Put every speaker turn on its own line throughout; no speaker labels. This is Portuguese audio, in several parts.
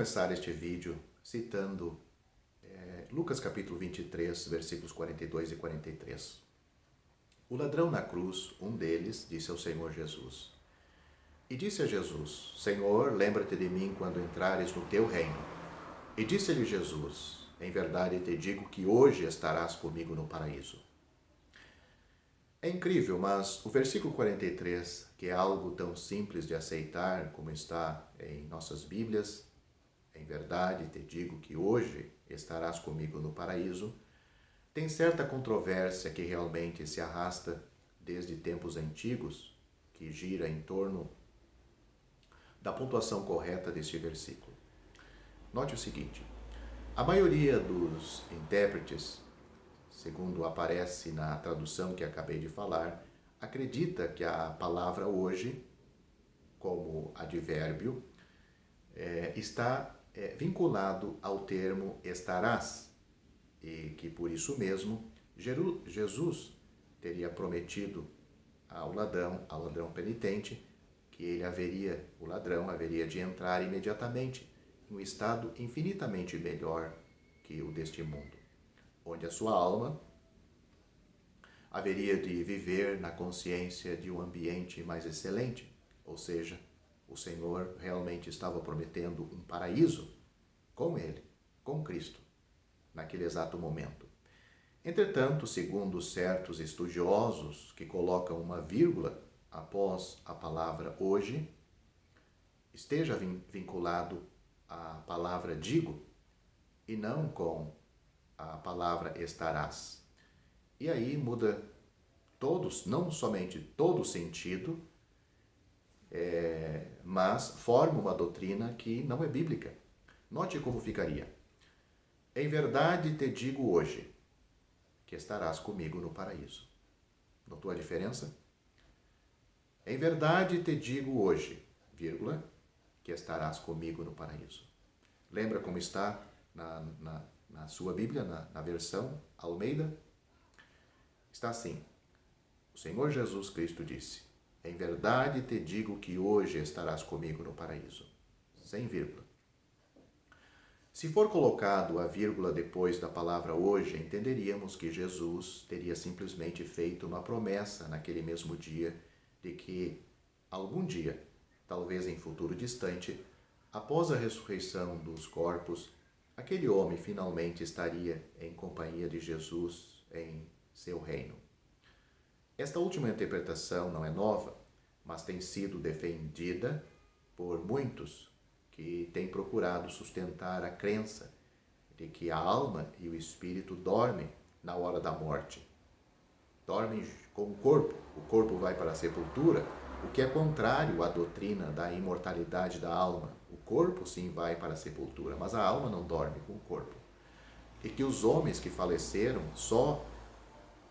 começar este vídeo citando Lucas capítulo 23, versículos 42 e 43. O ladrão na cruz, um deles, disse ao Senhor Jesus. E disse a Jesus, Senhor, lembra-te de mim quando entrares no teu reino. E disse-lhe Jesus, em verdade te digo que hoje estarás comigo no paraíso. É incrível, mas o versículo 43, que é algo tão simples de aceitar como está em nossas Bíblias, em verdade te digo que hoje estarás comigo no paraíso, tem certa controvérsia que realmente se arrasta desde tempos antigos, que gira em torno da pontuação correta deste versículo. Note o seguinte, a maioria dos intérpretes, segundo aparece na tradução que acabei de falar, acredita que a palavra hoje, como advérbio, está vinculado ao termo estarás, e que por isso mesmo Jesus teria prometido ao ladrão penitente, que o ladrão haveria de entrar imediatamente em um estado infinitamente melhor que o deste mundo, onde a sua alma haveria de viver na consciência de um ambiente mais excelente, ou seja, o Senhor realmente estava prometendo um paraíso com ele, com Cristo, naquele exato momento. Entretanto, segundo certos estudiosos que colocam uma vírgula após a palavra hoje, esteja vinculado à palavra digo e não com a palavra estarás. E aí muda não somente todo o sentido, mas forma uma doutrina que não é bíblica. Note como ficaria. Em verdade te digo hoje que estarás comigo no paraíso. Notou a diferença? Em verdade te digo hoje, vírgula, que estarás comigo no paraíso. Lembra como está na sua Bíblia, na versão Almeida? Está assim, o Senhor Jesus Cristo disse, em verdade te digo que hoje estarás comigo no paraíso. Sem vírgula. Se for colocado a vírgula depois da palavra hoje, entenderíamos que Jesus teria simplesmente feito uma promessa naquele mesmo dia de que algum dia, talvez em futuro distante, após a ressurreição dos corpos, aquele homem finalmente estaria em companhia de Jesus em seu reino. Esta última interpretação não é nova, mas tem sido defendida por muitos que têm procurado sustentar a crença de que a alma e o espírito dormem na hora da morte. Dormem com o corpo vai para a sepultura, o que é contrário à doutrina da imortalidade da alma. O corpo sim vai para a sepultura, mas a alma não dorme com o corpo. E que os homens que faleceram só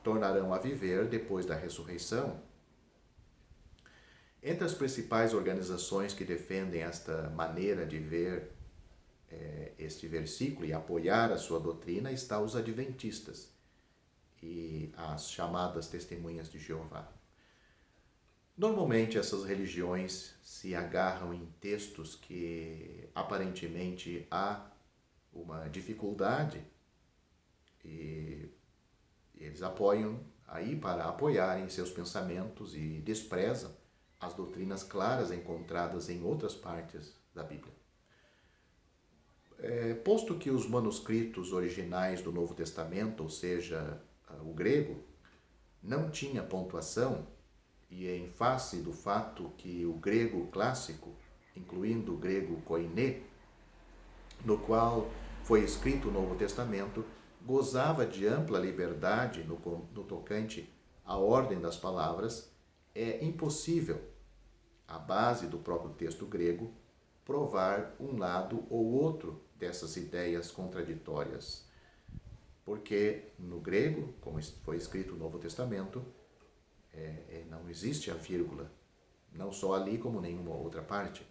tornarão a viver depois da ressurreição. Entre as principais organizações que defendem esta maneira de ver este versículo e apoiar a sua doutrina está os adventistas e as chamadas testemunhas de Jeová. Normalmente essas religiões se agarram em textos que aparentemente há uma dificuldade e eles apoiam aí para apoiarem seus pensamentos e desprezam as doutrinas claras encontradas em outras partes da Bíblia. Posto que os manuscritos originais do Novo Testamento, ou seja, o grego, não tinha pontuação, e em face do fato que o grego clássico, incluindo o grego koiné, no qual foi escrito o Novo Testamento, gozava de ampla liberdade no tocante à ordem das palavras, é impossível, à base do próprio texto grego, provar um lado ou outro dessas ideias contraditórias. Porque no grego, como foi escrito no Novo Testamento, não existe a vírgula, não só ali como nenhuma outra parte.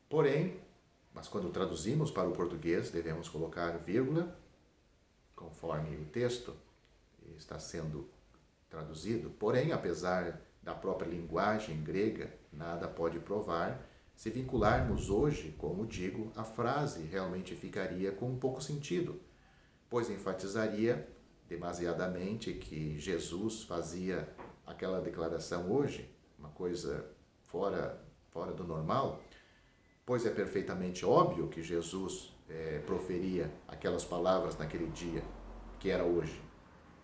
Porém, mas quando traduzimos para o português, devemos colocar vírgula, conforme o texto está sendo traduzido. Porém, apesar da própria linguagem grega, nada pode provar Se vincularmos hoje, como digo, a frase realmente ficaria com um pouco sentido, pois enfatizaria demasiadamente que Jesus fazia aquela declaração hoje, uma coisa fora do normal, pois é perfeitamente óbvio que Jesus proferia aquelas palavras naquele dia, que era hoje.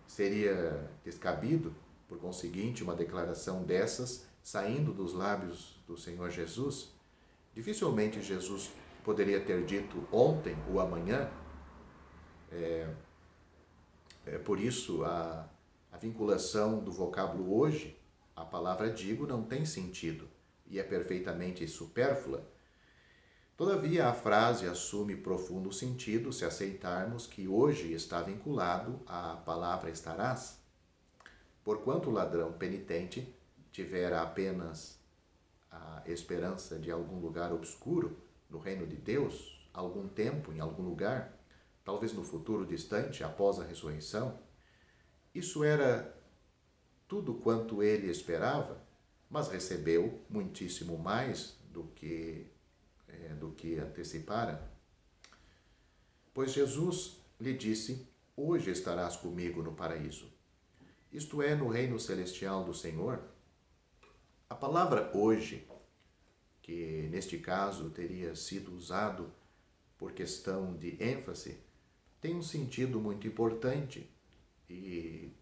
Seria descabido, por conseguinte, uma declaração dessas saindo dos lábios do Senhor Jesus? Dificilmente Jesus poderia ter dito ontem ou amanhã. Por isso, a vinculação do vocábulo hoje, a palavra digo, não tem sentido e é perfeitamente supérflua. Todavia, a frase assume profundo sentido se aceitarmos que hoje está vinculado à palavra estarás. Porquanto o ladrão penitente tivera apenas a esperança de algum lugar obscuro no reino de Deus, algum tempo, em algum lugar, talvez no futuro distante, após a ressurreição, isso era tudo quanto ele esperava, mas recebeu muitíssimo mais do que antecipara. Pois Jesus lhe disse: hoje estarás comigo no paraíso. Isto é, no reino celestial do Senhor. A palavra hoje, que neste caso teria sido usado por questão de ênfase, tem um sentido muito importante e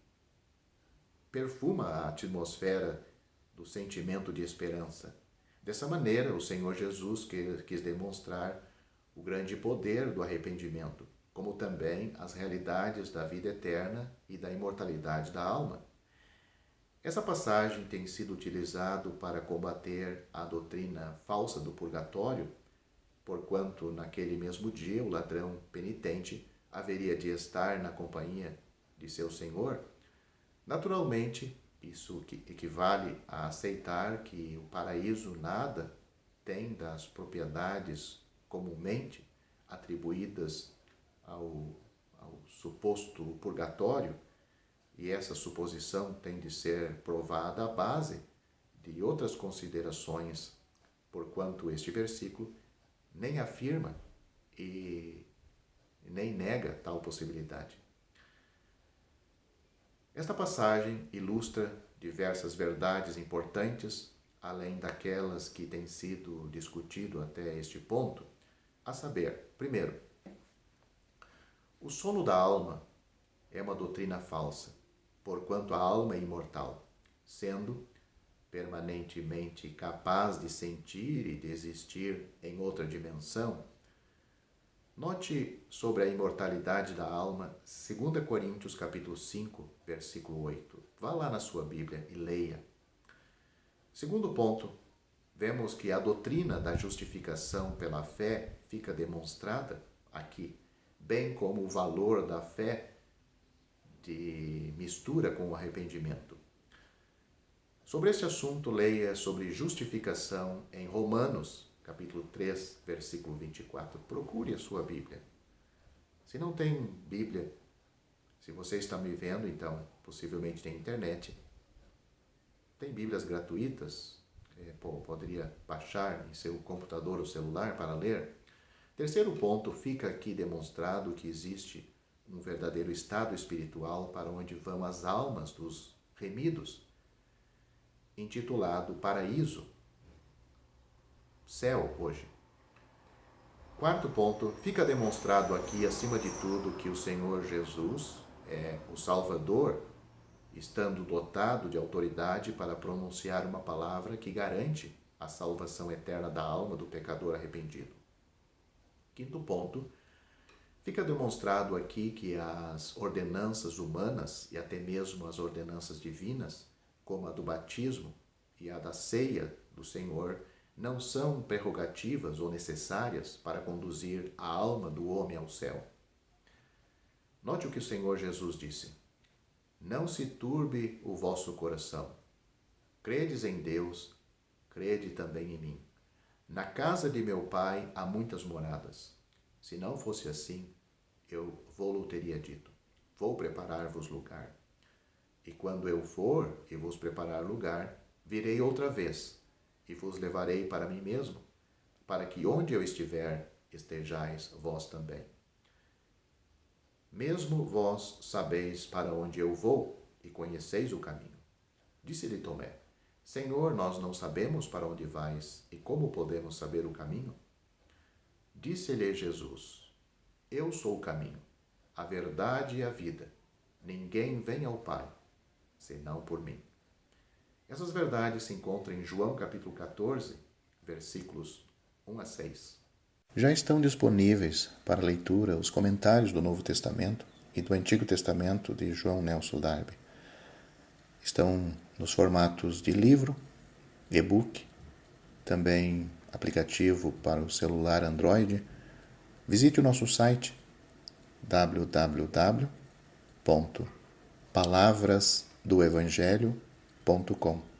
perfuma a atmosfera do sentimento de esperança. Dessa maneira, o Senhor Jesus quis demonstrar o grande poder do arrependimento, como também as realidades da vida eterna e da imortalidade da alma. Essa passagem tem sido utilizada para combater a doutrina falsa do purgatório, porquanto naquele mesmo dia o ladrão penitente haveria de estar na companhia de seu Senhor. Naturalmente, isso equivale a aceitar que o paraíso nada tem das propriedades comumente atribuídas ao suposto purgatório, e essa suposição tem de ser provada à base de outras considerações, porquanto este versículo nem afirma e nem nega tal possibilidade. Esta passagem ilustra diversas verdades importantes, além daquelas que têm sido discutido até este ponto, a saber, primeiro, o sono da alma é uma doutrina falsa, porquanto a alma é imortal, sendo permanentemente capaz de sentir e de existir em outra dimensão. Note sobre a imortalidade da alma, 2 Coríntios capítulo 5, versículo 8. Vá lá na sua Bíblia e leia. Segundo ponto, vemos que a doutrina da justificação pela fé fica demonstrada aqui, bem como o valor da fé de mistura com o arrependimento. Sobre este assunto, leia sobre justificação em Romanos, capítulo 3, versículo 24. Procure a sua Bíblia. Se não tem Bíblia, se você está me vendo, então possivelmente tem internet. Tem Bíblias gratuitas, poderia baixar em seu computador ou celular para ler. Terceiro ponto, fica aqui demonstrado que existe um verdadeiro estado espiritual para onde vão as almas dos remidos, intitulado paraíso, céu hoje. Quarto ponto, fica demonstrado aqui, acima de tudo, que o Senhor Jesus é o Salvador, estando dotado de autoridade para pronunciar uma palavra que garante a salvação eterna da alma do pecador arrependido. Quinto ponto, fica demonstrado aqui que as ordenanças humanas e até mesmo as ordenanças divinas, como a do batismo e a da ceia do Senhor, não são prerrogativas ou necessárias para conduzir a alma do homem ao céu. Note o que o Senhor Jesus disse: não se turbe o vosso coração. Credes em Deus, crede também em mim. Na casa de meu Pai há muitas moradas. Se não fosse assim, eu vou-lo teria dito: vou preparar-vos lugar. E quando eu for e vos preparar lugar, virei outra vez, e vos levarei para mim mesmo, para que onde eu estiver, estejais vós também. Mesmo vós sabeis para onde eu vou e conheceis o caminho. Disse-lhe Tomé: Senhor, nós não sabemos para onde vais e como podemos saber o caminho? Disse-lhe Jesus: Eu sou o caminho, a verdade e a vida. Ninguém vem ao Pai, senão por mim. Essas verdades se encontram em João capítulo 14, versículos 1 a 6. Já estão disponíveis para leitura os comentários do Novo Testamento e do Antigo Testamento de João Nelson Darby. Estão nos formatos de livro, e-book, também aplicativo para o celular Android. Visite o nosso site www.palavrasdoevangelho.com.